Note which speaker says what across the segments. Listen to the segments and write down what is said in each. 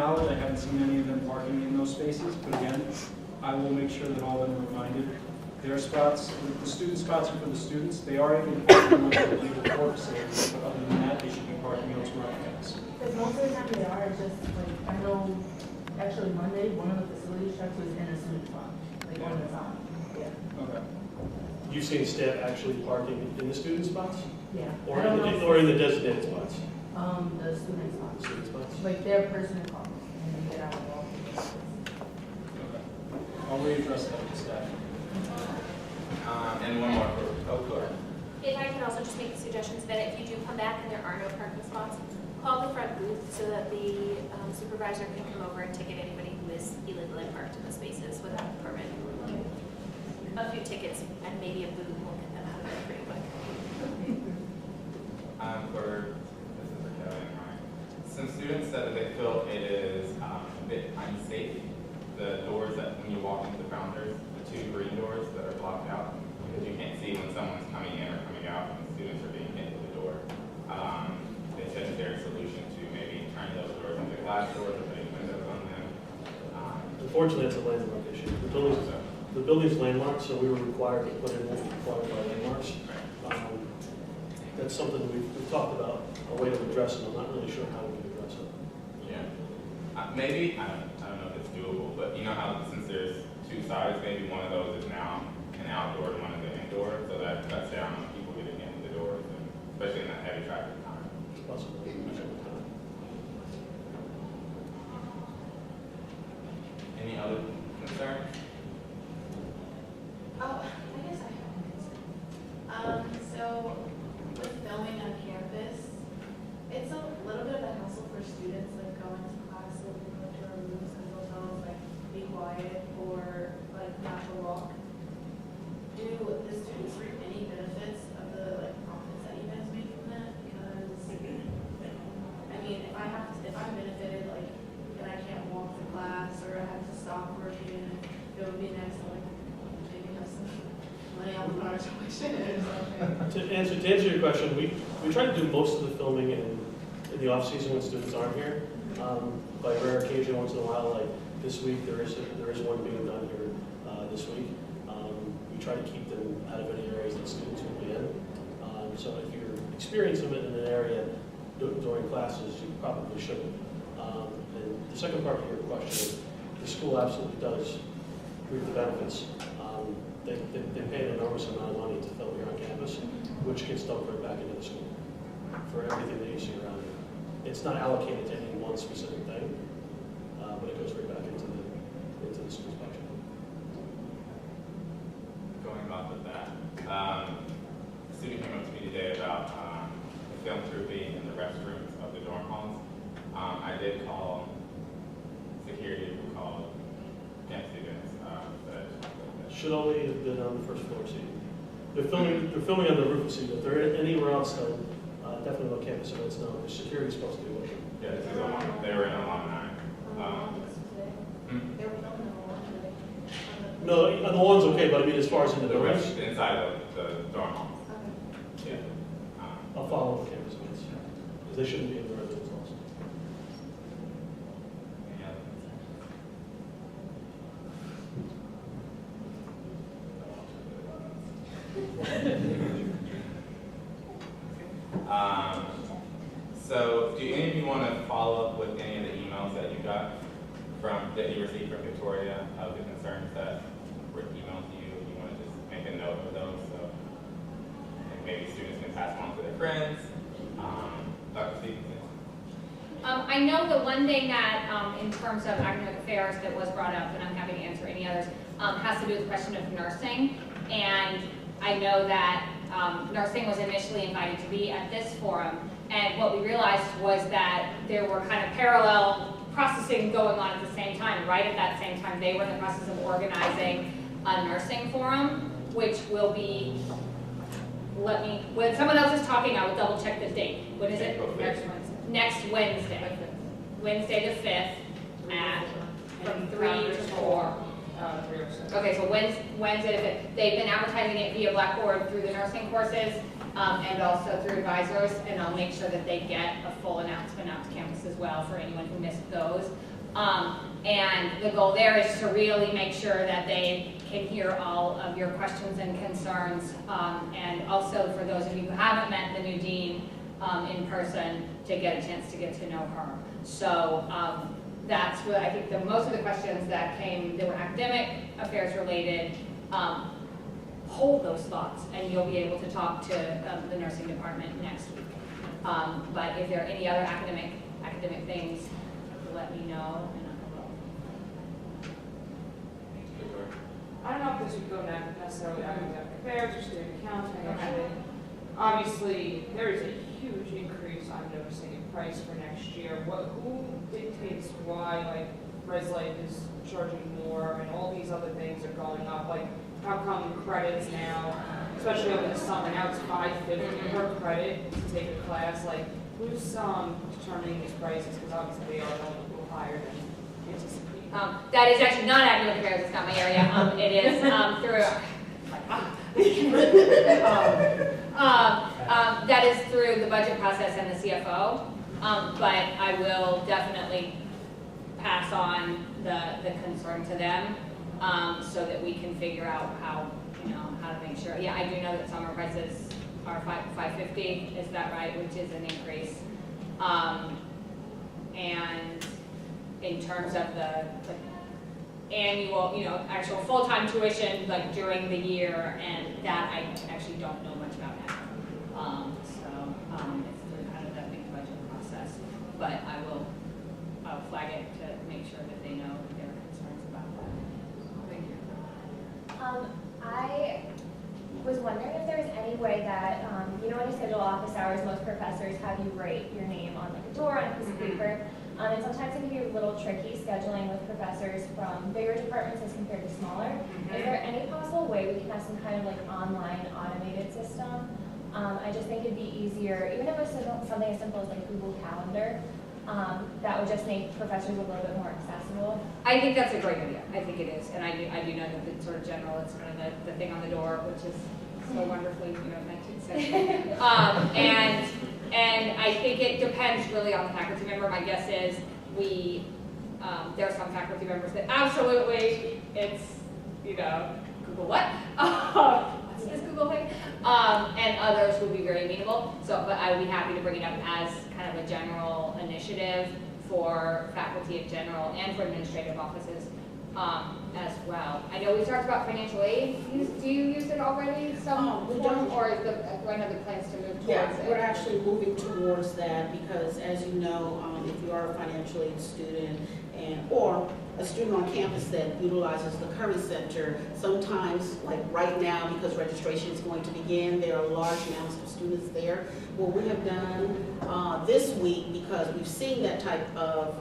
Speaker 1: knowledge, I haven't seen any of them parking in those spaces, but again, I will make sure that all of them are reminded. Their spots, the student spots are for the students. They are able to park in the legal court facilities, but other than that, they should be parking elsewhere on campus.
Speaker 2: Because most of the time they are, it's just like, I know, actually Monday, one of the facilities trucks was in a student spot, like on the top. Yeah.
Speaker 1: Okay.
Speaker 3: You've seen staff actually parking in the student spots?
Speaker 2: Yeah.
Speaker 3: Or
Speaker 2: I don't know.
Speaker 3: or in the designated spots?
Speaker 2: The student spots.
Speaker 3: Student spots?
Speaker 2: Like their personal cars, and they get out and walk.
Speaker 1: Okay. I'll readdress that with staff.
Speaker 4: And one more for, oh, go ahead.
Speaker 5: If I can also just make suggestions that if you do come back and there are no parking spots, call the front booth so that the supervisor can come over and ticket anybody who is illegally parked in the spaces without a permit. A few tickets and maybe a boot will get them out of there pretty quick.
Speaker 4: This is for Kelly and Ryan. Some students said that they feel it is a bit unsafe. The doors that when you walk into the counters, the two green doors that are blocked out, because you can't see when someone's coming in or coming out, and students are being hit with the door. They said that their solution to maybe turning those doors into glass doors or putting windows on them.
Speaker 3: Unfortunately, it's a landmark issue. The building's landmarked, so we were required to put in what was required by landmarks. That's something we've talked about, a way to address it. I'm not really sure how we can address it.
Speaker 4: Yeah. Maybe, I don't know if it's doable, but you know how since there's two sides, maybe one of those is now an outdoor and one is an indoor, so that cuts down on people getting into the doors, and especially in that heavy traffic time.
Speaker 3: Possibly.
Speaker 4: Any other concerns?
Speaker 6: Oh, I guess I have one concern. So with filming on campus, it's a little bit of a hassle for students, like going to class and going to our rooms and they'll tell us like be quiet or like not to walk. Do the students reap any benefits of the like profits that you guys make from that? Because I mean, if I'm benefited like and I can't walk to class or I have to stop working, it would be nice to like maybe have some money on the bar tuition or something.
Speaker 3: To answer your question, we try to do most of the filming in the off season when students aren't here. By rare occasion, once in a while, like this week, there is one being done here this week. We try to keep them out of any areas that students will be in. So if you're experiencing it in an area during classes, you probably shouldn't. And the second part of your question is, the school absolutely does reap the benefits. They pay an enormous amount of money to film here on campus, which gets dumped right back into the school for everything that you see around it. It's not allocated to any one specific thing, but it goes right back into the school's budget.
Speaker 4: Going off of that, a student came up to me today about the film crew being in the restrooms of the dorm halls. I did call security who called camp students, but
Speaker 3: Should only have been on the first floor seat. They're filming on the roof seat. If they're anywhere else, then definitely on campus events. No, the security's supposed to be with them.
Speaker 4: yeah, this is they were in alumni.
Speaker 6: They were filming a lot today.
Speaker 3: No, on the lawn's okay, but I mean as far as in the
Speaker 4: The
Speaker 3: buildings,
Speaker 4: rest inside of the dorm halls.
Speaker 6: Okay.
Speaker 4: Yeah.
Speaker 3: I'll follow the campus events because they shouldn't be in the residence halls.
Speaker 4: Any other concerns? So, do any of you want to follow up with any of the emails that you got that you received from Victoria of the concerns that were emailed to you? You want to just make a note of those so and maybe students can pass them on to their friends. Dr. Stevenson.
Speaker 7: I know the one thing that, in terms of academic affairs that was brought up, and I'm happy to answer any others, has to do with the question of nursing. And I know that nursing was initially invited to be at this forum, and what we realized was that there were kind of parallel processing going on at the same time. Right at that same time, they were in the process of organizing a nursing forum, which will be, when someone else is talking, I will double check the date. When is it? Next Wednesday. Wednesday the 5th at from 3 to 4. Okay, so Wednesday the 5th. They've been advertising it via Blackboard through the nursing courses and also through advisors, and I'll make sure that they get a full announcement out to campus as well for anyone who missed those. And the goal there is to really make sure that they can hear all of your questions and concerns. And also for those of you who haven't met the new dean in person, to get a chance to get to know her. So that's what I think most of the questions that came, that were academic affairs related, hold those thoughts, and you'll be able to talk to the nursing department next week. But if there are any other academic things, let me know, and I will.
Speaker 8: I don't know if this would go necessarily academic affairs or student accounting, actually. Obviously, there is a huge increase I'm noticing in price for next year. Who dictates why, like, Res Life is charging more and all these other things are going up? Like, how come credits now, especially over the summer, now it's $5.50 per credit to take a class? Like, who's determining these prices? Because obviously they are a little higher than anticipated.
Speaker 7: That is actually not academic affairs, it's not my area. It is that is through the budget process and the CFO. But I will definitely pass on the concern to them so that we can figure out how to make sure. Yeah, I do know that summer prices are $5.50. Is that right? Which is an increase. And in terms of the annual, actual full-time tuition, like during the year, and that I actually don't know much about now. It's through kind of that big budget process, but I'll flag it to make sure that they know their concerns about that. Thank you.
Speaker 9: I was wondering if there was any way that, when you schedule office hours, most professors have you write your name on like a door on a piece of paper. And sometimes it can be a little tricky scheduling with professors from bigger departments as compared to smaller. Is there any possible way we can have some kind of like online automated system? I just think it'd be easier, even if it's something as simple as like Google Calendar, that would just make professors a little bit more accessible.
Speaker 7: I think that's a great idea. I think it is, and I do know that it's sort of general. It's kind of the thing on the door, which is so wonderfully 1960. And I think it depends really on the faculty member. My guess is there are some faculty members that absolutely it's Google what? What's this Google thing? And others would be very amenable. But I would be happy to bring it up as kind of a general initiative for faculty in general and for administrative offices as well. I know we talked about financial aid. Do you use it already?
Speaker 10: We don't.
Speaker 7: Or is one of the plans to move towards it?
Speaker 10: We're actually moving towards that because, as you know, if you are a financial aid student or a student on campus that utilizes the Curry Center, sometimes, like right now, because registration is going to begin, there are large amounts of students there. What we have done this week, because we've seen that type of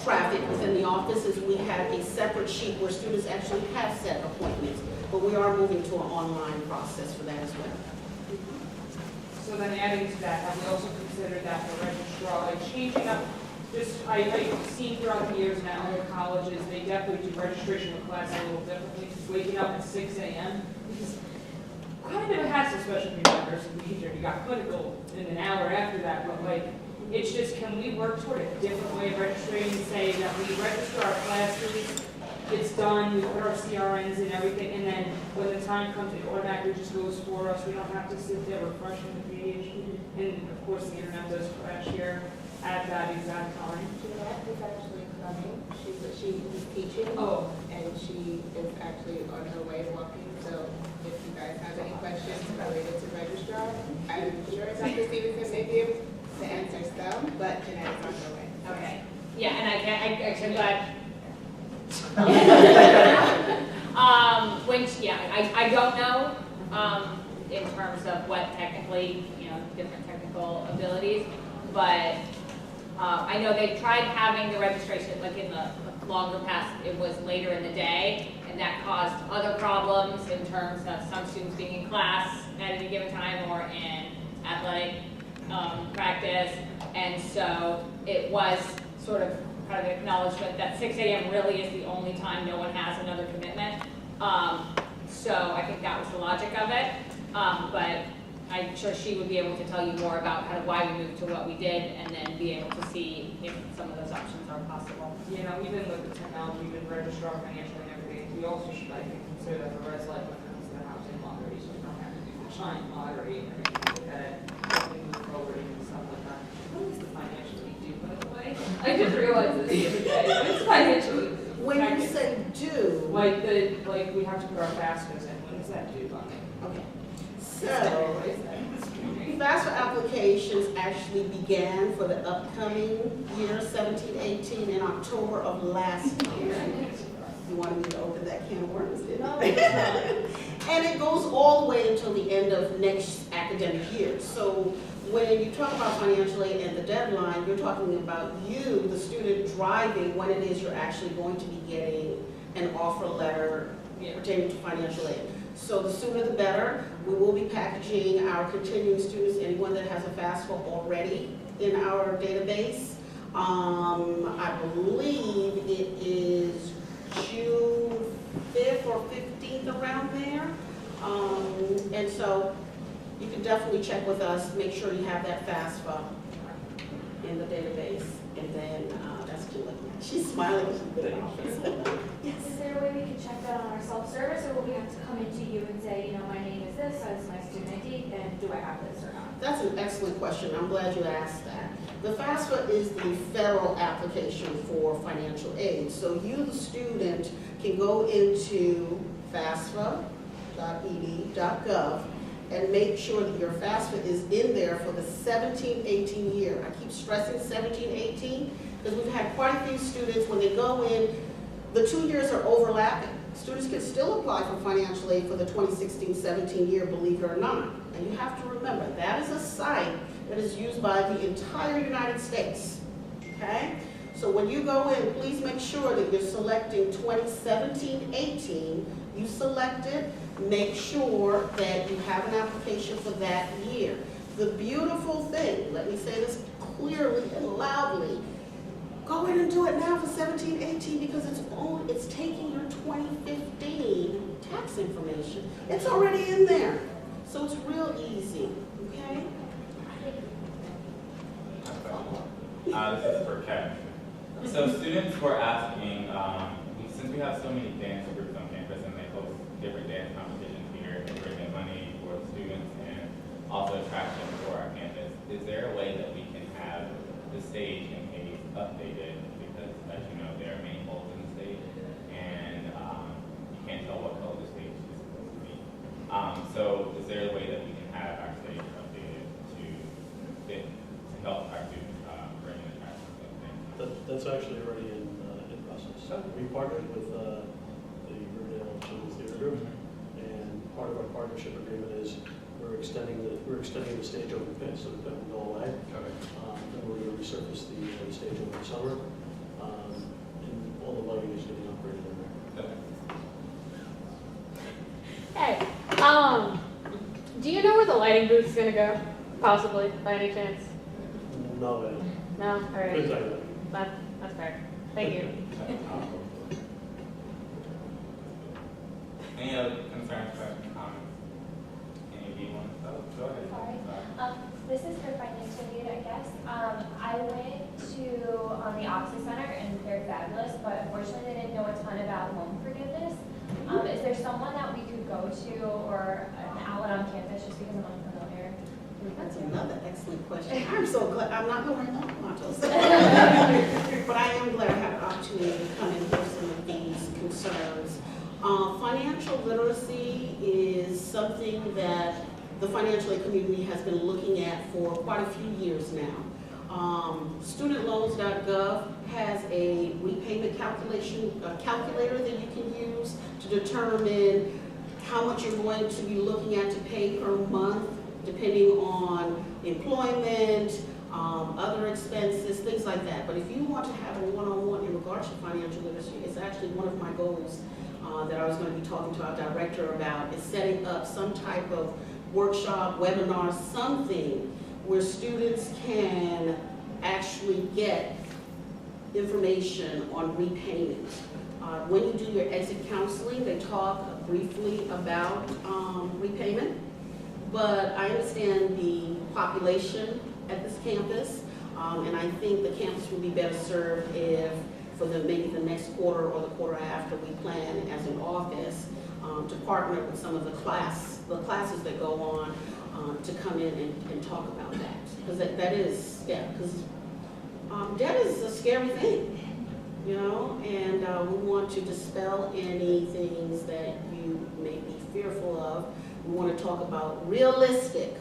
Speaker 10: traffic within the office, is we have a separate sheet where students actually have set appointments, but we are moving to an online process for that as well.
Speaker 8: So then adding to that, have we also considered that the registrar, like changing up, I've seen throughout the years now in colleges, they definitely do registration of class a little differently, just waking up at 6 a.m. Because kind of a hassle, especially if you're a nursing major, you got clinical in an hour after that, but like, it's just, can we work toward a different way of registering and say that we register our classes, it's done, we put our CRNs and everything, and then when the time comes, it automatically just goes for us. We don't have to sit there refreshing the page. And of course, the internet does crash here at that exact time.
Speaker 11: Jeanette is actually coming. She's teaching.
Speaker 8: Oh.
Speaker 11: And she is actually on her way walking. So if you guys have any questions related to registrar, I'm sure Dr. Stevenson may be able to answer some, but Jeanette is on her way.
Speaker 7: Okay. Yeah, and I actually glad. I don't know in terms of what technically, different technical abilities, but I know they tried having the registration like in the longer past, it was later in the day, and that caused other problems in terms of some students being in class at any given time or in athletic practice, and so it was sort of kind of acknowledgement that 6 a.m. really is the only time no one has another commitment. So I think that was the logic of it, but I'm sure she would be able to tell you more about kind of why we moved to what we did, and then be able to see if some of those options are possible.
Speaker 8: You know, even with the technology, even registrar financial and everything, we also should, I think, consider that the res life when it comes to the housing lottery, so we don't have to do the giant lottery and everything like that, as we move forward and stuff like that. What is the financially due, by the way? I just realized this the other day, but it's financially due.
Speaker 10: When you say do,
Speaker 8: Like we have to put our FAFSAs in, when is that due by?
Speaker 10: okay, so FAFSA applications actually began for the upcoming year, 17-18, in October of last year. You wanted me to open that can of worms, didn't you?
Speaker 2: No, it's not.
Speaker 10: And it goes all the way until the end of next academic year. So when you talk about financial aid and the deadline, you're talking about you, the student, driving when it is you're actually going to be getting an offer letter pertaining to financial aid. So the sooner the better. We will be packaging our continuing students, anyone that has a FAFSA already in our database. I believe it is June 5th or 15th, around there. And so you can definitely check with us, make sure you have that FAFSA in the database. And then, that's cute. She's smiling as she's in the office. Yes.
Speaker 12: Is there a way we can check that on our self-service, or will we have to come into you and say, you know, my name is this, this is my student ID, and do I have this or not?
Speaker 10: That's an excellent question. I'm glad you asked that. The FAFSA is the federal application for financial aid. So you, the student, can go into FAFSA.ed.gov and make sure that your FAFSA is in there for the 17-18 year. I keep stressing 17-18 because we've had quite a few students, when they go in, the 2 years are overlapping. Students can still apply for financial aid for the 2016-17 year, believe it or not. And you have to remember, that is a site that is used by the entire United States, okay? So when you go in, please make sure that you're selecting 2017-18. You select it, make sure that you have an application for that year. The beautiful thing, let me say this clearly and loudly, go in and do it now for 17-18 because it's taking your 2015 tax information. It's already in there. So it's real easy, okay?
Speaker 4: This is for Kevin. So students were asking, since we have so many dance groups on campus and they host different dance competitions here, they bring in money for the students and also attraction for our campus, is there a way that we can have the stage and page updated? Because as you know, there are many holes in the stage and you can't tell what color the stage is supposed to be. So is there a way that we can have our stage updated to fit, to help our students bring in attraction to those things?
Speaker 3: That's actually already in process. We partnered with the Riverdale Children's Theater Group, and part of our partnership agreement is we're extending the stage open pit so that it doesn't go away. And we're going to resurface the stage over the summer, and all the lighting is getting upgraded in there.
Speaker 13: Hey, do you know where the lighting booth is gonna go? Possibly, by any chance?
Speaker 3: No,
Speaker 13: No? All
Speaker 3: couldn't
Speaker 13: right.
Speaker 3: tell you that.
Speaker 13: That's fair. Thank you.
Speaker 4: Any other concerns, questions, comments? Any of you want to? Oh, go ahead.
Speaker 9: Sorry. This is for financial aid, I guess. I went to the Option Center, and they're fabulous, but unfortunately they didn't know a ton about loan forgiveness. Is there someone that we could go to, or an outlet on campus, just because I'm unfamiliar?
Speaker 10: That's another excellent question. I'm so glad, I'm not going to Montos. But I am glad I had an opportunity to come and hear some of these concerns. Financial literacy is something that the financial aid community has been looking at for quite a few years now. Studentloans.gov has a repayment calculator that you can use to determine how much you're going to be looking at to pay per month, depending on employment, other expenses, things like that. But if you want to have a one-on-one in regards to financial literacy, it's actually one of my goals that I was going to be talking to our director about, is setting up some type of workshop, webinar, something where students can actually get information on repayment. When you do your exit counseling, they talk briefly about repayment, but I understand the population at this campus, and I think the campus would be better served if, for maybe the next quarter or the quarter after, we plan as an office to partner with some of the classes that go on to come in and talk about that. Because that is, yeah, because debt is a scary thing, you know, and we want to dispel any things that you may be fearful of. We want to talk about realistic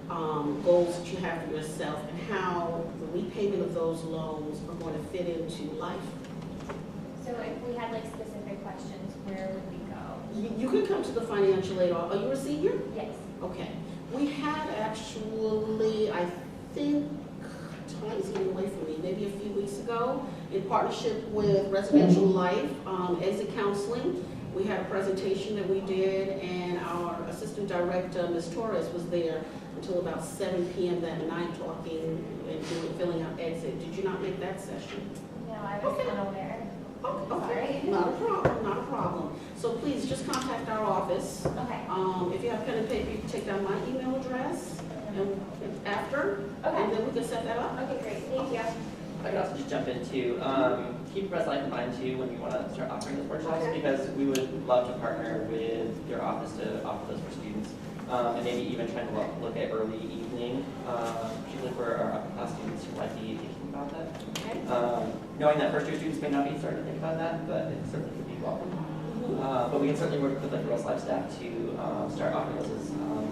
Speaker 10: goals that you have for yourself and how the repayment of those loans are going to fit into life.
Speaker 9: So if we had like specific questions, where would we go?
Speaker 10: You can come to the financial aid office. Are you a senior?
Speaker 9: Yes.
Speaker 10: Okay. We had actually, I think, time is getting away from me, maybe a few weeks ago, in partnership with Residential Life, exit counseling. We had a presentation that we did, and our assistant director, Ms. Torres, was there until about 7 p.m. that night talking and filling out exit. Did you not make that session?
Speaker 9: No, I was unaware.
Speaker 10: Oh, okay.
Speaker 9: Sorry.
Speaker 10: Not a problem, not a problem. So please just contact our office.
Speaker 9: Okay.
Speaker 10: If you have pen and paper, you can take down my email address and after, and then we can set that up.
Speaker 9: Okay, great. Thank you.
Speaker 14: I could also just jump into, keep Res Life in mind too when you want to start offering those workshops,
Speaker 10: Okay.
Speaker 14: because we would love to partner with your office to offer those for students. And maybe even trying to look at early evening, particularly for our upper class students who might be thinking about that.
Speaker 10: Okay.
Speaker 14: Knowing that first year students may not be starting to think about that, but it certainly could be welcome. But we can certainly work with like the Res Life staff to start offering those as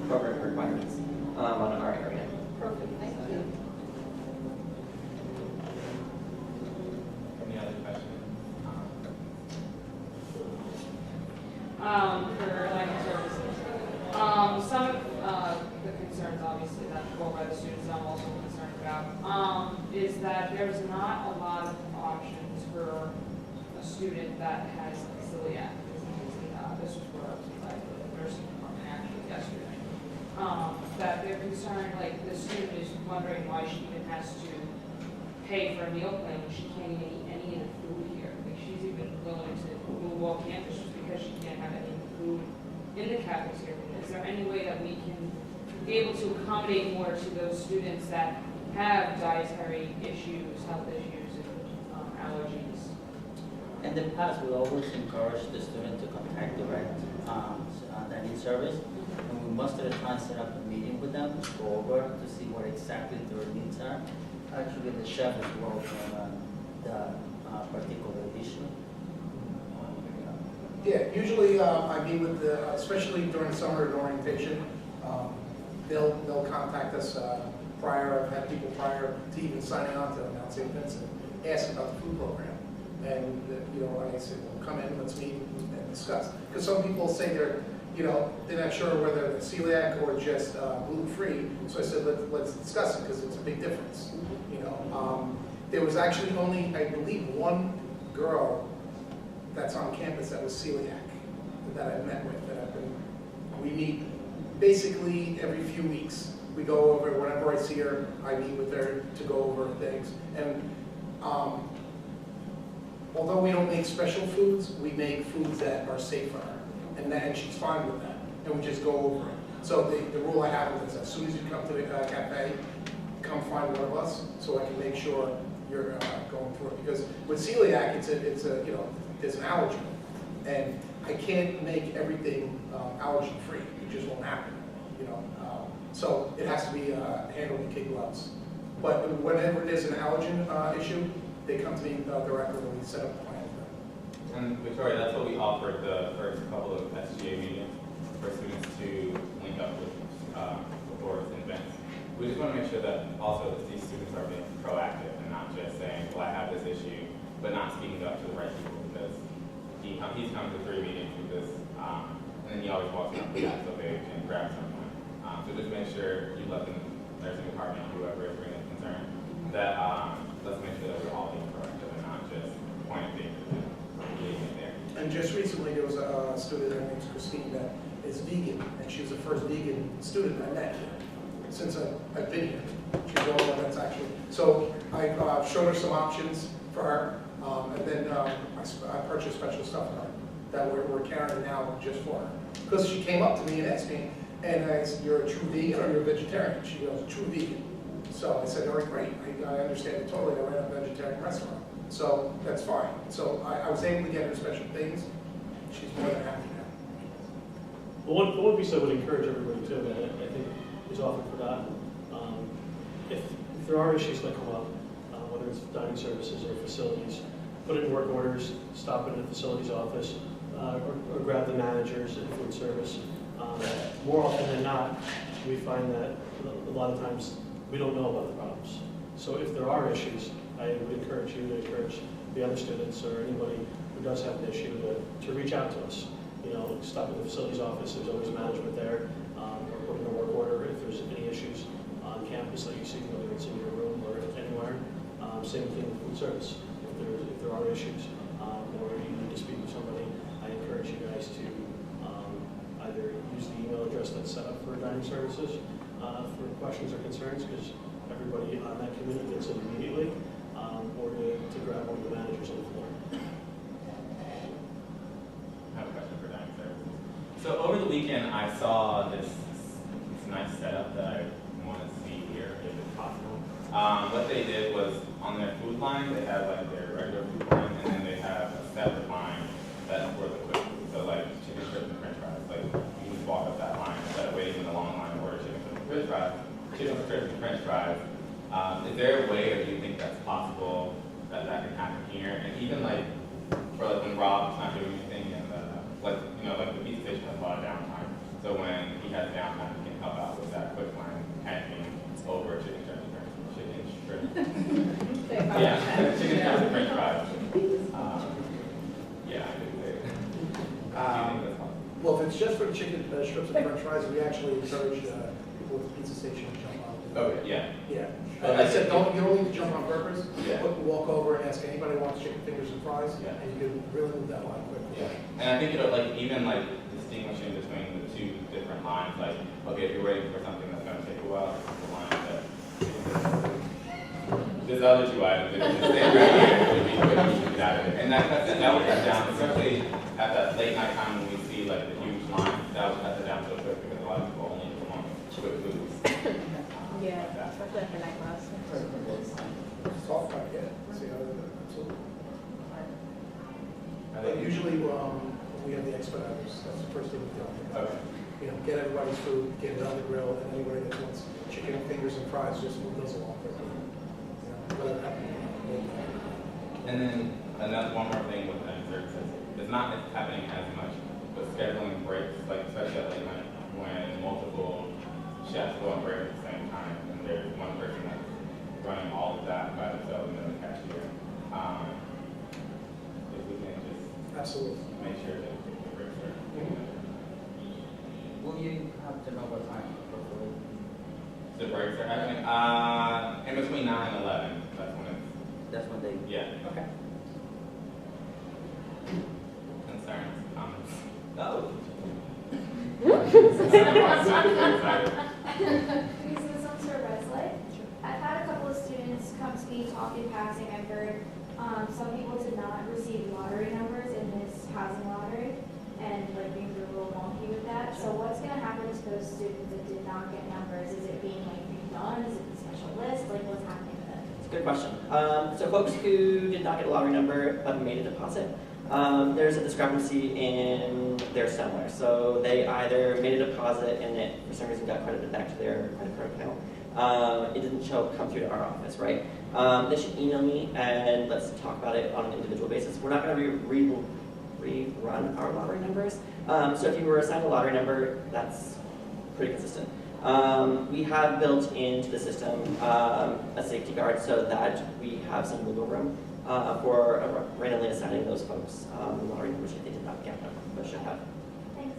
Speaker 14: program requirements on our area.
Speaker 10: Perfect, thank you.
Speaker 4: Any other questions?
Speaker 8: For language services. Some of the concerns, obviously, that go by the students I'm also concerned about, is that there's not a lot of options for a student that has celiac disease. This was brought up by the nursing department actually yesterday. That they're concerned, like the student is wondering why she even has to pay for a meal plan when she can't eat any of the food here. Like she's even willing to move off campus just because she can't have any food in the cafeteria. Is there any way that we can be able to accommodate more to those students that have dietary issues, health issues, and allergies?
Speaker 15: In the past, we always encourage the student to contact direct dining service, and we most of the time set up a meeting with them to go over to see what exactly their needs are. Actually, the chef is working on the particular issue.
Speaker 16: Yeah, usually I meet with the, especially during summer orientation, they'll contact us prior. I've had people prior to even signing on to Mount St. Vincent ask about the food program. And, you know, I said, well, come in, let's meet and discuss. Because some people say they're not sure whether it's celiac or just gluten-free. So I said, let's discuss it because it's a big difference. You know, there was actually only, I believe, one girl that's on campus that was celiac that I've met with, we meet basically every few weeks. We go over, whenever I see her, I meet with her to go over things. And although we don't make special foods, we make foods that are safe for her. And she's fine with that. And we just go over it. So the rule I have is as soon as you come to the cafe, come find one of us so I can make sure you're going through it. Because with celiac, it's a you know, there's an allergy. And I can't make everything allergen-free. It just won't happen, you know. So it has to be handled in kid gloves. But whenever there's an allergen issue, they come to me directly when we set up a plan for them.
Speaker 4: And Victoria, that's what we offered the first couple of SGA meetings for students to link up with boards and events. We just want to make sure that also that these students are being proactive and not just saying, well, I have this issue, but not speaking up to the right people because he's come to 3 meetings with this, and then he always walks up to that so they can grab someone. So just make sure you let the nursing department, whoever is bringing a concern, that let's make sure that we're all being proactive and not just pointing fingers and getting in there.
Speaker 16: And just recently, there was a student, her name's Christine, that is vegan, and she was the first vegan student I met since I've been here. She's the only one that's actually. So I showed her some options for her, and then I purchased special stuff for her that we're carrying now just for her. Because she came up to me and asked me, And I said, you're a true vegan or you're a vegetarian? She goes, true vegan. So I said, all right, great, I understand it totally, I ran a vegetarian restaurant. So that's fine. So I was able to get her special things. She's more than happy now.
Speaker 3: Well, one piece I would encourage everybody to, and I think is often forgotten, if there are issues that come up, whether it's dining services or facilities, put in work orders, stop in the facilities office, or grab the managers in food service. More often than not, we find that a lot of times we don't know about the problems. So if there are issues, I would encourage you to encourage the other students or anybody who does have an issue to reach out to us. You know, stop in the facilities office, there's always management there, or put in a work order if there's any issues on campus that you see, whether it's in your room or anywhere. Same thing with food service. If there are issues, or you need to speak with somebody, I encourage you guys to either use the email address that's set up for dining services for questions or concerns, because everybody on that committee gets it immediately, or to grab one of the managers on the floor.
Speaker 4: I have a question for dining services. So over the weekend, I saw this nice setup that I want to see here, if it's possible. What they did was on their food line, they have like their regular food line, and then they have a separate line that's for the quick food. So like chicken strips and French fries. Like you just walk up that line instead of waiting in the long line and order chicken strips and French fries. Chicken strips and French fries. Is there a way, or do you think that's possible that can happen here? And even like for like when Rob's not doing anything, and like the pizza station has a lot of downtime. So when he has downtime, he can help out with that quick line handing over chicken strips and French yeah, chicken strips and French fries. Yeah, I think that's possible.
Speaker 16: Well, if it's just for chicken strips and French fries, we actually encourage people at the pizza station to jump on.
Speaker 4: Okay, yeah.
Speaker 16: Yeah. I said, you don't need to jump on purpose.
Speaker 4: Yeah.
Speaker 16: Walk over and ask anybody who wants chicken fingers and fries,
Speaker 4: Yeah.
Speaker 16: and you can really move that line quickly.
Speaker 4: Yeah, and I think it'll like even like distinguishing between the two different lines. Like, okay, if you're waiting for something that's going to take a while, this is the line that. There's other two items. If it's the same right here, it would be quick to get out of it. And that would cut down, especially at that late night time when we see like the huge line. That would cut it down so quick because a lot of people only want quick foods.
Speaker 2: Yeah, especially after night class.
Speaker 16: Soft cut, yeah. See how absolutely. But usually, we have the expediters. That's the first thing we do.
Speaker 4: Okay.
Speaker 16: You know, get everybody's food, get it on the grill, and anybody that wants chicken fingers and fries, just move those along quickly.
Speaker 4: And then one more thing with dining services. It's not happening as much, but scheduling breaks, like especially at late night when multiple chefs go on break at the same time, and there's one person that's running all of that by themselves and then the cashier. If we can just
Speaker 16: absolutely
Speaker 4: make sure that the breaks are.
Speaker 15: Will you have to know what time?
Speaker 4: The breaks are happening in between 9 and 11. That's when
Speaker 15: they.
Speaker 4: Yeah.
Speaker 15: Okay.
Speaker 4: Concerns, comments.
Speaker 15: Oh.
Speaker 12: I've had a couple of students come to me talking passing. I've heard some people did not receive lottery numbers in this housing lottery, and like things are a little wonky with that. So what's going to happen to those students that did not get numbers? Is it being like redone? Is it a special list? Like what's happening with it?
Speaker 14: It's a good question. So folks who did not get a lottery number but made a deposit, there's a discrepancy in there somewhere. So they either made a deposit and it for some reason got credited back to their credit card account. It didn't come through to our office, right? They should email me and let's talk about it on an individual basis. We're not going to rerun our lottery numbers. So if you were assigned a lottery number, that's pretty consistent. We have built into the system a safety guard so that we have some wiggle room for randomly assigning those folks lottery numbers if they did not get them, but should have.
Speaker 12: Thanks.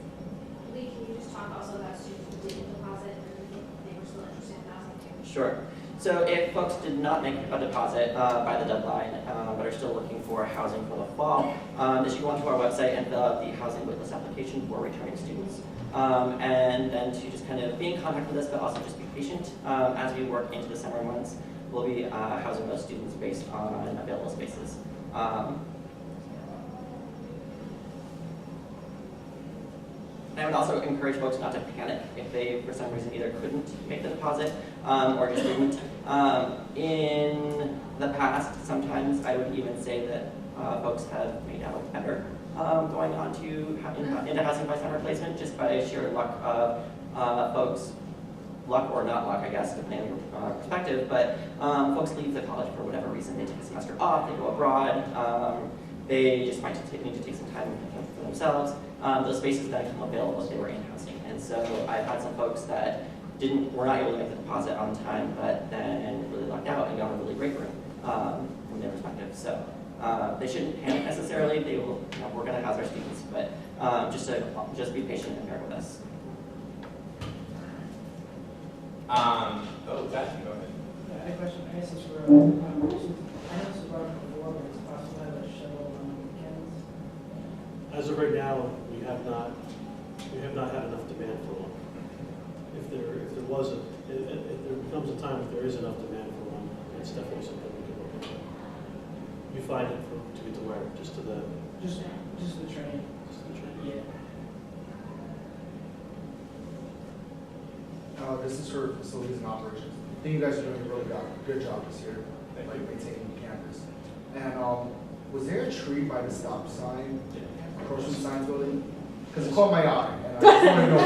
Speaker 12: Lee, can you just talk also about students who didn't deposit or they were still interested in housing too?
Speaker 14: Sure. So if folks did not make a deposit by the deadline, but are still looking for housing for the fall, they should go onto our website and fill out the housing waitlist application for returning students. And then to just kind of be in contact with us, but also just be patient as we work into the summer months. We'll be housing those students based on available spaces. I would also encourage folks not to panic if they, for some reason, either couldn't make the deposit or just didn't. In the past, sometimes I would even say that folks have made out better going on to into housing by summer placement just by sheer luck of folks, luck or not luck, I guess, depending on your perspective, but folks leave the college for whatever reason. They take a semester off, they go abroad, they just might need to take some time for themselves. Those spaces then become available if they were in housing. And so I've had some folks that were not able to make the deposit on time, but then really lucked out and got a really great room from their perspective. So they shouldn't panic necessarily. They will, we're going to house our students, but just be patient and bear with us.
Speaker 4: Beth, go ahead.
Speaker 17: I had a question. I guess it's for, I know this was brought up before, but it's possible to have a shuttle on weekends.
Speaker 3: As of right now, we have not had enough demand for one. If there becomes a time if there is enough demand for one, it's definitely something we can look into. You find it to be to where? Just to the
Speaker 17: Just the train.
Speaker 3: Just the train.
Speaker 17: Yeah.
Speaker 18: This is for facilities and operations. I think you guys are doing a really good job this year, like maintaining campus. And was there a tree by the stop sign, across from the science building? Because it caught my eye, and I just want to know.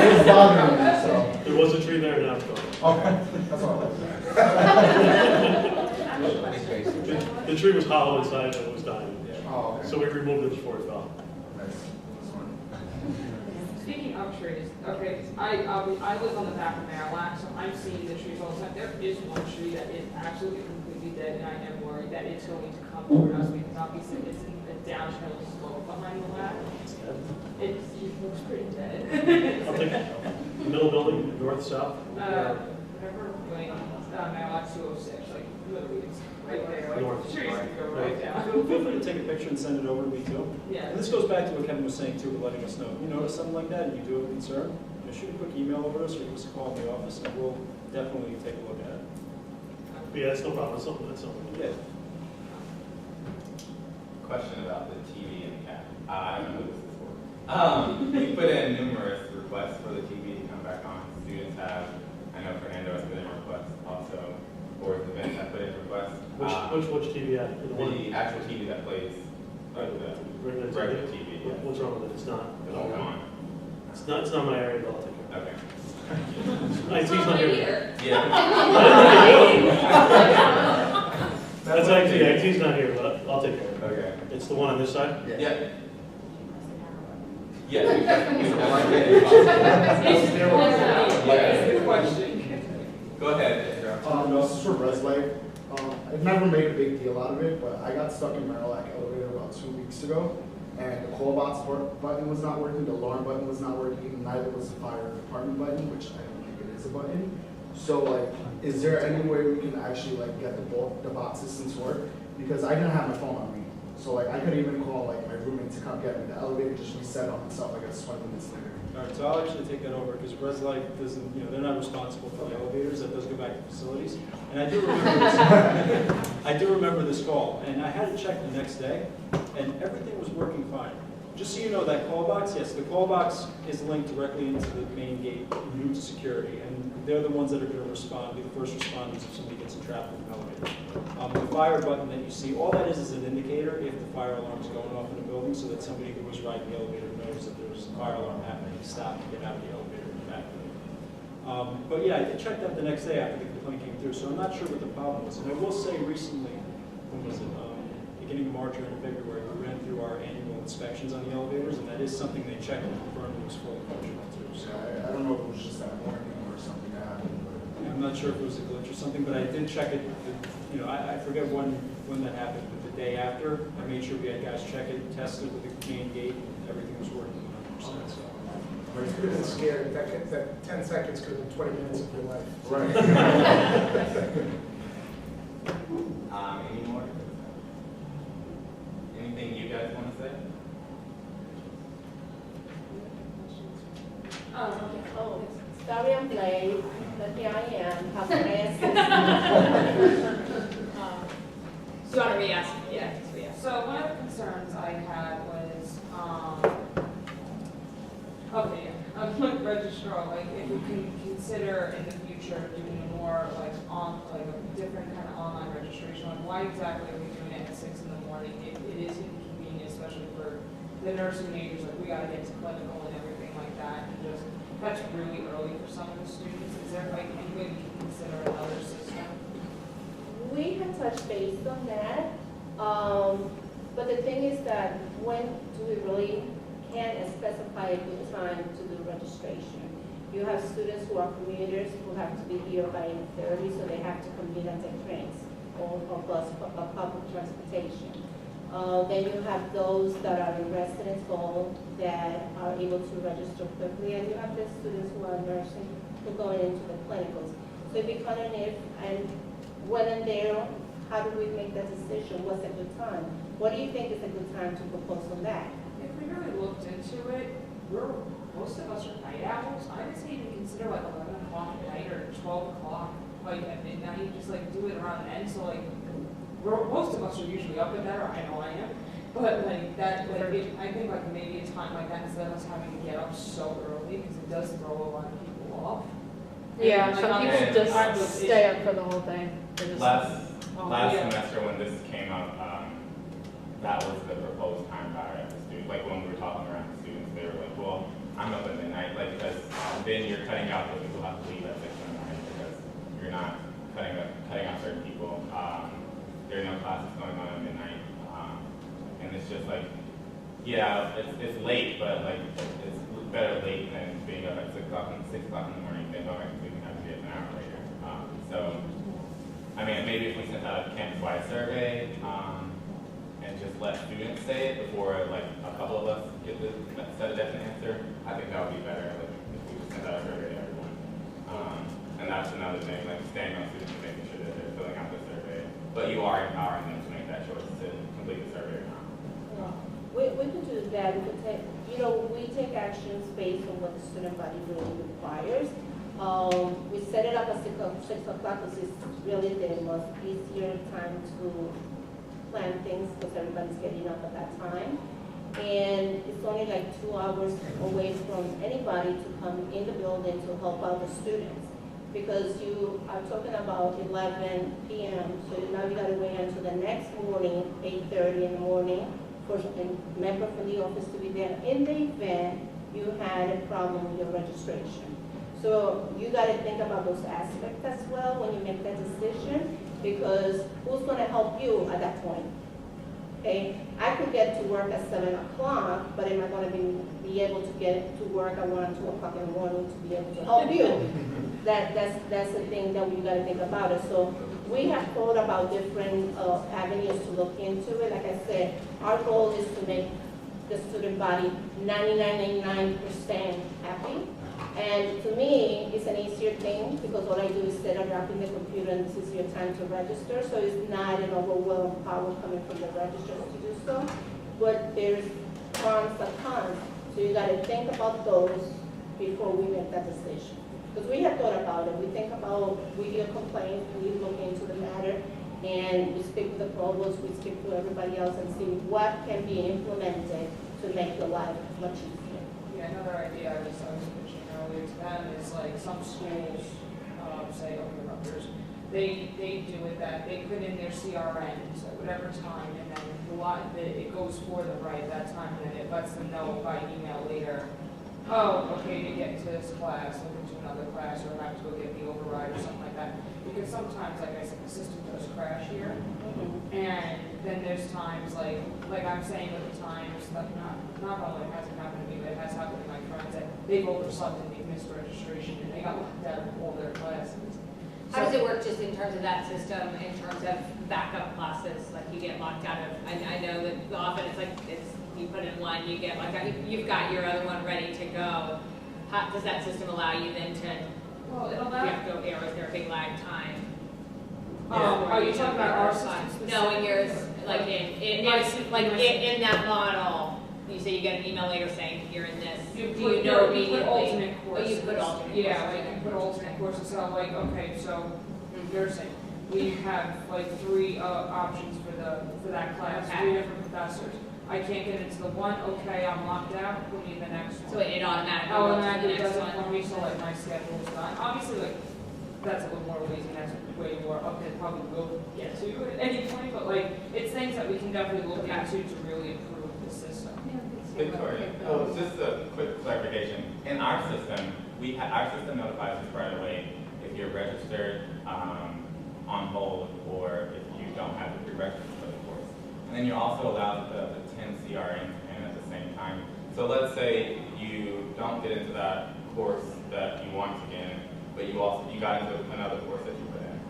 Speaker 18: It was bothering me, so.
Speaker 3: There was a tree there, now it's gone.
Speaker 18: Okay, that's all
Speaker 3: The tree was hollow inside and it was dying.
Speaker 18: Oh, okay.
Speaker 3: So we removed it before it fell.
Speaker 8: Speaking of trees, okay, I live on the back of Marillac, so I'm seeing the trees all the time. There is one tree that is absolutely completely dead, and I am worried that it's going to come toward us because obviously it's in the downhill slope behind the lab. It looks pretty dead.
Speaker 3: I'll take the middle building, north, south.
Speaker 8: Whatever, like, Marillac 206, like, literally, it's right there. Like,
Speaker 3: North.
Speaker 8: trees can go right down.
Speaker 1: Feel free to take a picture and send it over to me too.
Speaker 8: Yeah.
Speaker 1: And this goes back to what Kevin was saying too, with letting us know. If you notice something like that and you do have a concern, shoot a quick email over to us or give us a call in the office and we'll definitely take a look at it.
Speaker 3: Yeah, that's no problem. That's something.
Speaker 1: Yeah.
Speaker 4: Question about the TV and the cat. I don't know who this is for. We put in numerous requests for the TV to come back on. Students have, I know Fernando has put in requests also. Boards and events have put in requests.
Speaker 3: Which TV at?
Speaker 4: The actual TV that plays, like the regular TV. Yeah.
Speaker 3: What's wrong with it? It's not.
Speaker 4: It's all gone.
Speaker 3: It's not my area, but I'll take it.
Speaker 4: Okay.
Speaker 3: IT's not here.
Speaker 4: Yeah.
Speaker 3: That's IT's not here, but I'll take care of it.
Speaker 4: Okay.
Speaker 3: It's the one on this side?
Speaker 4: Yeah. Yeah.
Speaker 8: It's the question.
Speaker 4: Go ahead.
Speaker 18: This is for Reslife. I've never made a big deal out of it, but I got stuck in Marillac elevator about 2 weeks ago, and the call box button was not working, the alarm button was not working, and neither was the fire department button, which I don't think it is a button. So, like, is there any way we can actually like get the box systems to work? Because I didn't have my phone on me, so like I could even call like my roommate to come get me. The elevator just reset on itself like 20 minutes later.
Speaker 1: All right, so I'll actually take that over because Res Life doesn't, they're not responsible for the elevators. That does go back to facilities. And I do remember this. I do remember this call, and I had it checked the next day, and everything was working fine. Just so you know, that call box, yes, the call box is linked directly into the main gate to security, and they're the ones that are going to respond, be the first responders if somebody gets trapped in an elevator. The fire button that you see, all that is an indicator if the fire alarm is going off in the building, so that somebody who was riding the elevator knows that there's a fire alarm happening, stop and get out of the elevator and back to it. But yeah, I checked that the next day after the complaint came through, so I'm not sure what the problem was. And I will say recently, when was it, beginning of March or in February, we ran through our annual inspections on the elevators, and that is something they checked and confirmed it was fully functional too. So
Speaker 18: I don't know if it was just that morning or something that happened. But
Speaker 1: I'm not sure if it was a glitch or something, but I did check it. I forget when that happened, but the day after, I made sure we had guys check it, test it with the main gate, and everything was working 100%. So.
Speaker 16: It could have been scary. That 10 seconds could have been 20 minutes of your life.
Speaker 18: Right.
Speaker 4: Any more? Anything you guys want to say?
Speaker 2: Sorry I'm late, but here I am. How can I assist?
Speaker 8: So you want to re-ask? Yeah. So one of the concerns I had was Okay, yeah, like registrar, like if we can consider in the future doing a more like a different kind of online registration, like why exactly are we doing it at 6 in the morning? It is inconvenient, especially for the nursing majors, like we gotta get to clinical and everything like that, and just, that's really early for some of the students. Is there like any way we can consider another system?
Speaker 2: We had touched base on that, but the thing is that when do we really can specify a good time to do registration? You have students who are commuters who have to be here by 8:30, so they have to commute and take trains or bus or public transportation. Then you have those that are in residence hall that are able to register quickly, and you have the students who are nursing who go into the clinicals. So if you kind of if and when and there, how do we make that decision? What's a good time? What do you think is a good time to propose on that?
Speaker 8: If we really looked into it, most of us are night owls. I would say even consider like 11 o'clock at night or 12 o'clock, like at midnight, just like do it around then. So like, most of us are usually up at that, or I know I am. But like that, like I think like maybe a time like that instead of us having to get up so early, because it does throw a lot of people off.
Speaker 13: Yeah,
Speaker 8: And,
Speaker 13: some
Speaker 8: like,
Speaker 13: people just stay up for the whole thing. They're just-
Speaker 4: Last
Speaker 8: yeah.
Speaker 4: semester when this came up, that was the proposed time by the students. Like when we were talking around the students, they were like, well, I'm up at midnight, like because then you're cutting out the people who have to leave at 6 in the morning because you're not cutting out certain people. There are no classes going on at midnight, and it's just like, yeah, it's late, but like it's better late than being up at 6 o'clock in the morning than going back to sleep and having to get an hour later. So, I mean, maybe if we sent out a campus-wide survey and just let students say it before like a couple of us get the set a definite answer, I think that would be better. Like if we just sent out a survey to everyone. And that's another thing, like staying on students and making sure that they're filling out the survey. But you are empowering them to make that choice to complete the survey or not.
Speaker 2: We could do that. We could take, we take actions based on what the student body really requires. We set it up at 6 o'clock because it's really the most easier time to plan things because everybody's getting up at that time. And it's only like 2 hours away from anybody to come in the building to help out the students. Because you are talking about 11 p.m., so now you gotta wait until the next morning, 8:30 in the morning, for a member from the office to be there. In the event you had a problem with your registration. So you gotta think about those aspects as well when you make that decision, because who's gonna help you at that point? Okay, I could get to work at 7 o'clock, but am I gonna be able to get to work at 1 or 2 o'clock in the morning to be able to help you? That's the thing that we gotta think about it. So we have thought about different avenues to look into it. Like I said, our goal is to make the student body 99% happy. And to me, it's an easier thing because all I do is set it up in the computer and this is your time to register. So it's not an overwhelming power coming from the registrars to do so. But there's pros and cons. So you gotta think about those before we make that decision. Because we have thought about it. We think about, we hear complaints, we look into the matter, and we speak with the provost, we speak to everybody else and see what can be implemented to make your life much easier.
Speaker 8: Yeah, another idea I was mentioning earlier to them is like some schools, say over Rutgers, they do it that they put in their CRNs at whatever time, and then it goes for them right at that time, and then it lets them know by email later, oh, okay, you get into this class, look into another class, or I have to go get the override or something like that. Because sometimes, like I said, the system does crash here, and then there's times like I'm saying at the times, like not only it hasn't happened to me, but it has happened to my friends that they've overslept and they've missed registration and they got locked out of all their classes.
Speaker 7: How does it work just in terms of that system, in terms of backup classes, like you get locked out of, I know that often it's like, you put in one, you get like, you've got your other one ready to go. How, does that system allow you then to,
Speaker 8: well, it'll allow,
Speaker 7: you have to go, or is there a big lag time?
Speaker 8: Are you talking about our system?
Speaker 7: No, in yours, like in that model, you say you get an email later saying you're in this.
Speaker 8: You
Speaker 7: Do you know
Speaker 8: put
Speaker 7: immediately?
Speaker 8: alternate courses.
Speaker 7: Oh, you put alternate
Speaker 8: Yeah,
Speaker 7: courses.
Speaker 8: like you put alternate courses, so like, okay, so nursing, we have like 3 options for that class,
Speaker 7: Okay.
Speaker 8: 3 different professors. I can't get into the one, okay, I'm locked out, put me in the next one.
Speaker 7: So it automatically
Speaker 8: Oh,
Speaker 7: goes
Speaker 8: and
Speaker 7: to
Speaker 8: I
Speaker 7: the
Speaker 8: do
Speaker 7: next
Speaker 8: does it
Speaker 7: one.
Speaker 8: for me, so like my schedule's done. Obviously, like, that's a little more lazy, and that's way more up than probably will get to at any point, but like, it's things that we can definitely look into to really improve the system.
Speaker 4: Victoria, just a quick clarification. In our system, our system notifies us right away if you're registered, on hold, or if you don't have to pre-register for the course. And then you're also allowed the 10 CRNs in at the same time. So let's say you don't get into that course that you want to get in, but you got into another course that you put in.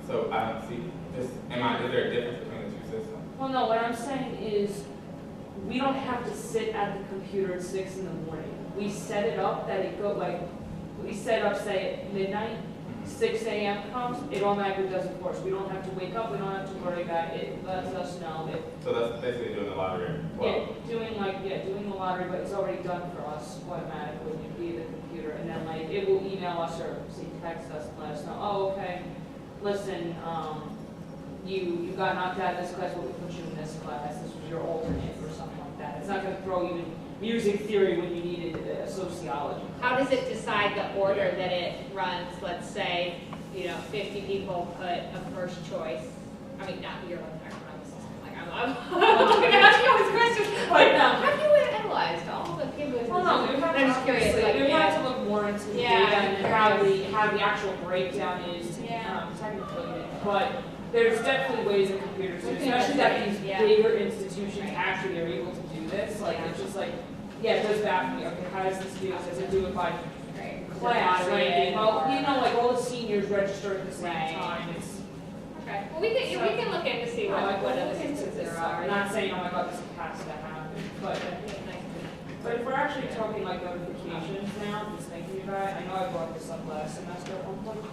Speaker 4: So I don't see this. Is there a difference between the two systems?
Speaker 8: Well, no, what I'm saying is, we don't have to sit at the computer at 6 in the morning. We set it up that it go we set up, say, at midnight, 6 a.m. comes, it automatically does it for us. We don't have to wake up, we don't have to worry about it. It lets us know that.
Speaker 4: So that's basically doing the lottery. Well,
Speaker 8: Doing the lottery, but it's already done for us automatically via the computer. And then like, it will email us or text us and let us know, oh, okay, listen, you got knocked out of this class, we'll put you in this class. This was your alternate or something like that. It's not going to throw you in music theory when you needed sociology.
Speaker 7: How does it decide the order that it runs? Let's say, 50 people put a first choice. I mean, not you're looking at the system. Like I'm looking at asking all these questions. But have you analyzed all the people?
Speaker 8: Well, no, we have
Speaker 7: I'm just curious.
Speaker 8: we have to look more into the data and how the actual breakdown is technically. But there's definitely ways in computers, especially that these bigger institutions actually are able to do this. Like it's just like, it goes back to me. Okay, how does this do it? Does it do it by class? Right? Well, like all the seniors register at the same time. It's
Speaker 7: okay. Well, we can look in to see what other systems there are.
Speaker 8: I'm not saying, oh my God, this has to happen, but if we're actually talking like notifications now, just thinking about it, I know I brought this up last semester at one point,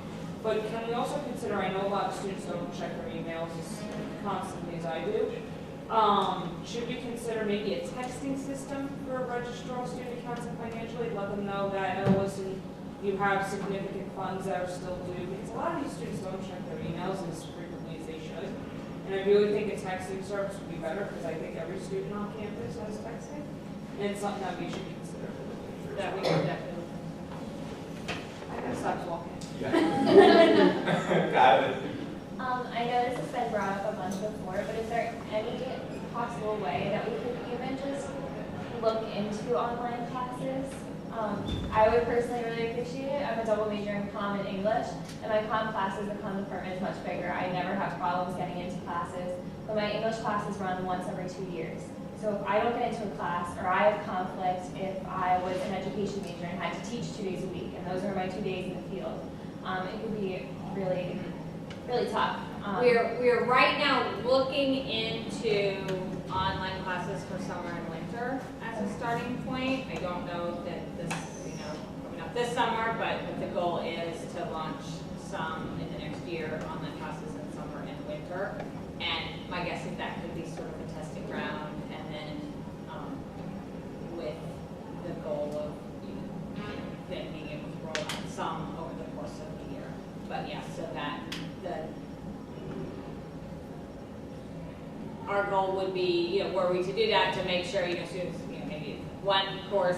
Speaker 8: but can we also consider, I know a lot of students don't check their emails as constantly as I do. Should we consider maybe a texting system for registrar student accounts and financial aid? Let them know that, oh, listen, you have significant funds that are still due, because a lot of these students don't check their emails as frequently as they should. And I really think a texting service would be better, because I think every student on campus has texting. And it's something that we should consider for the future.
Speaker 7: That we can definitely.
Speaker 8: I gotta stop talking.
Speaker 4: Got it.
Speaker 9: I know this has been brought up a bunch before, but is there any possible way that we could even just look into online classes? I would personally really appreciate it. I'm a double major in comm and English, and my comm classes, the comm department is much bigger. I never have problems getting into classes, but my English classes run once every 2 years. So if I don't get into a class, or I have conflict if I was an education major and had to teach 2 days a week, and those are my 2 days in the field, it could be really, really tough.
Speaker 7: We're right now looking into online classes for summer and winter as a starting point. I don't know that this, probably not this summer, but the goal is to launch some in the next year, online classes in summer and winter. And my guess is that could be sort of a testing ground, and then with the goal of then being able to roll out some over the course of the year. But yeah, so that our goal would be, were we to do that, to make sure, students, maybe one course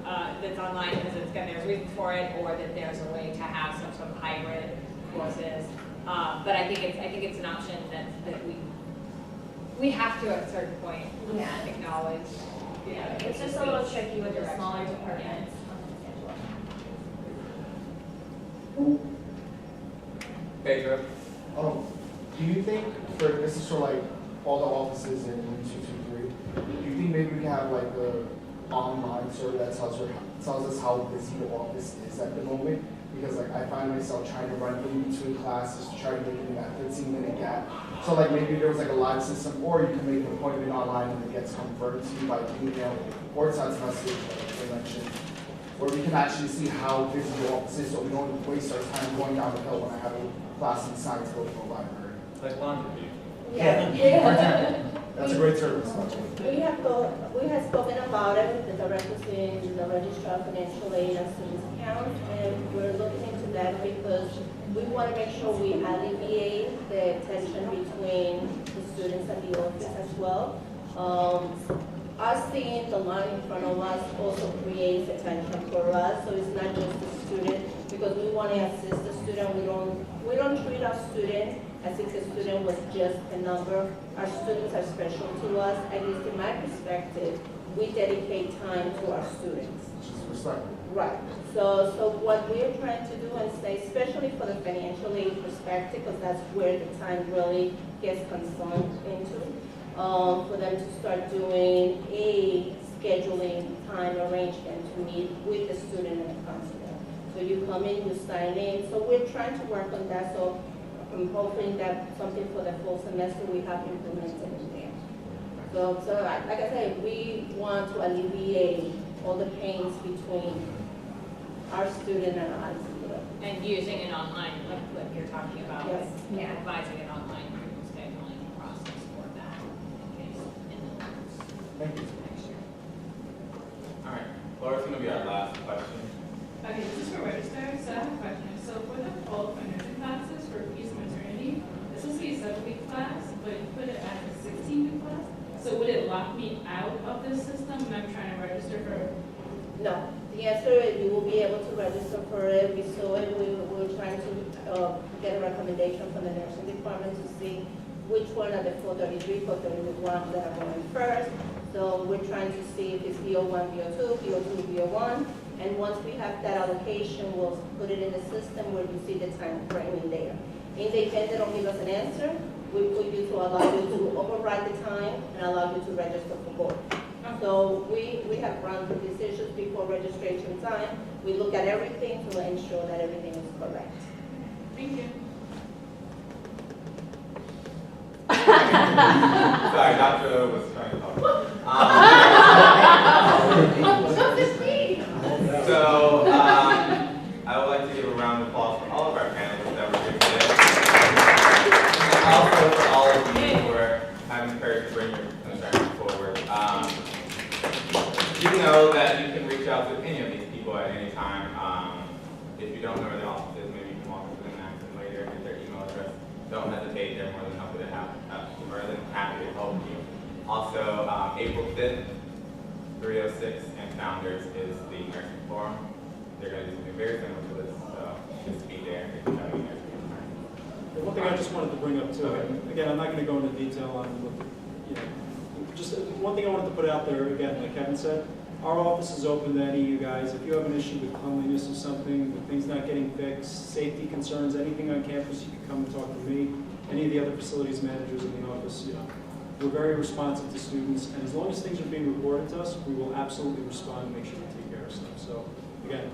Speaker 7: that's online because there's reasons for it, or that there's a way to have some sort of hybrid courses. But I think it's an option that we have to at a certain point acknowledge.
Speaker 9: It's just a little tricky with the smaller departments on the schedule.
Speaker 4: Pedro?
Speaker 18: Do you think, this is for like all the offices in 223, do you think maybe we can have like a online survey that tells us how busy the office is at the moment? Because like I find myself trying to run in between classes to try to make it in that 15-minute gap. So like maybe there was like a live system, or you can make an appointment online and it gets confirmed to you by email or text message, like they mentioned, where we can actually see how busy the office is, so we don't waste our time going down the hill when I have a class in science go to the library.
Speaker 4: Like laundry.
Speaker 2: Yeah.
Speaker 18: That's a great service.
Speaker 2: We have spoken about it with the directors in the Registrar of Financial Aid and Students Account, and we're looking into that because we want to make sure we alleviate the tension between the students and the office as well. Us seeing the line in front of us also creates attention for us, so it's not just the student, because we want to assist the student. We don't treat our student as if the student was just a number. Our students are special to us, at least in my perspective. We dedicate time to our students. Right. So what we're trying to do and say, especially for the financial aid perspective, because that's where the time really gets consumed into, for them to start doing a scheduling time arrangement to meet with the student and the counselor. So you come in, you sign in. So we're trying to work on that. So I'm hoping that something for the full semester we have implemented in there. So like I said, we want to alleviate all the pains between our student and our student.
Speaker 7: And using an online, like what you're talking about,
Speaker 2: Yes.
Speaker 7: yeah, advising an online scheduling process for that in case in the
Speaker 18: Thank you.
Speaker 7: next year.
Speaker 4: All right, Laura's gonna be our last question.
Speaker 19: Okay, this is for registrars, so I have a question. So for the fall for nursing classes for peace and maternity, this will be a 7-week class, but you put it as a 16-week class. So would it lock me out of this system when I'm trying to register for?
Speaker 2: No, the answer is you will be able to register for it. We saw it, we were trying to get a recommendation from the nursing department to see which one are the 433, 431 that are going first. So we're trying to see if it's VO1, VO2, VO2, VO1. And once we have that allocation, we'll put it in the system where you see the time frame in there. In the event they don't give us an answer, we put you to allow you to override the time and allow you to register for both. So we have run through these issues before registration time. We look at everything to ensure that everything is correct.
Speaker 19: Thank you.
Speaker 4: Sorry, Dr. was trying to talk. So, I would like to give a round of applause for all of our panelists that were here today. And also for all of you who are having courage to bring your concerns forward. You know that you can reach out to any of these people at any time. If you don't know where the office is, maybe you can walk up to them and ask them later and get their email address. Don't hesitate, they're more than happy to help you. Also, April 5th, 306 and Founders is the nursing forum. They're going to do something very similar to this, so just be there if you have any nursing concerns.
Speaker 1: One thing I just wanted to bring up too, and again, I'm not going to go into detail on, just one thing I wanted to put out there, again, like Kevin said, our office is open to any of you guys. If you have an issue with cleanliness or something, with things not getting fixed, safety concerns, anything on campus, you can come and talk to me, any of the other facilities managers in the office. We're very responsive to students, and as long as things are being reported to us, we will absolutely respond and make sure we take care of stuff. So, again,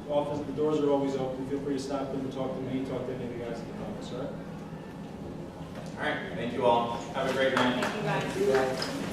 Speaker 1: office, the doors are always open. Feel free to stop in and talk to me, talk to any of the guys in the office, all right?
Speaker 4: All right, thank you all. Have a great night.
Speaker 7: Thank you guys.